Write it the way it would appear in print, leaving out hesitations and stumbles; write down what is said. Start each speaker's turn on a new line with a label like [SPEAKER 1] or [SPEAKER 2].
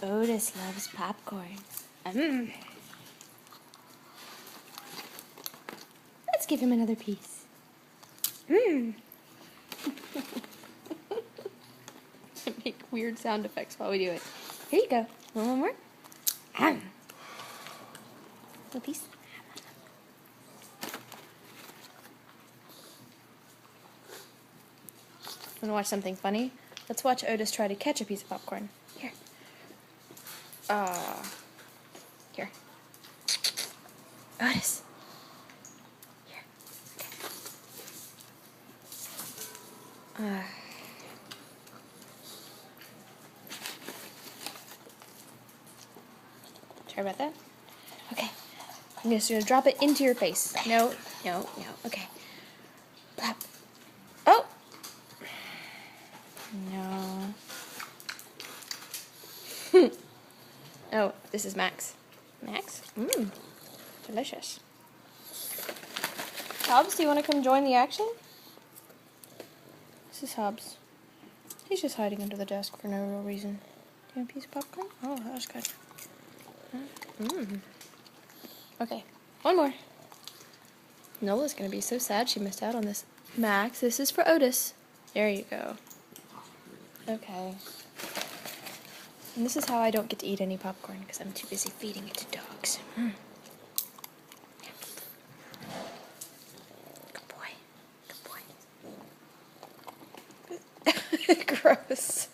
[SPEAKER 1] Otis loves popcorn. Let's give him another piece. Make weird sound effects while we do it. Here you go. One more. Little piece. Want to watch something funny? Let's watch Otis try to catch a piece of popcorn. Here. Here. Otis. Here. Okay. Sorry about that. Okay. I'm just going to drop it into your face. No. Okay. Plop. Oh! No. Oh, this is Max. Max? Delicious. Hobbes, do you want to come join the action? This is Hobbes. He's just hiding under the desk for no real reason. Do you want a piece of popcorn? Oh, that was good. Okay, one more. Nola's gonna be so sad she missed out on this. Max, this is for Otis. There you go. Okay. And this is how I don't get to eat any popcorn, because I'm too busy feeding it to dogs. Good boy. Good boy. Gross.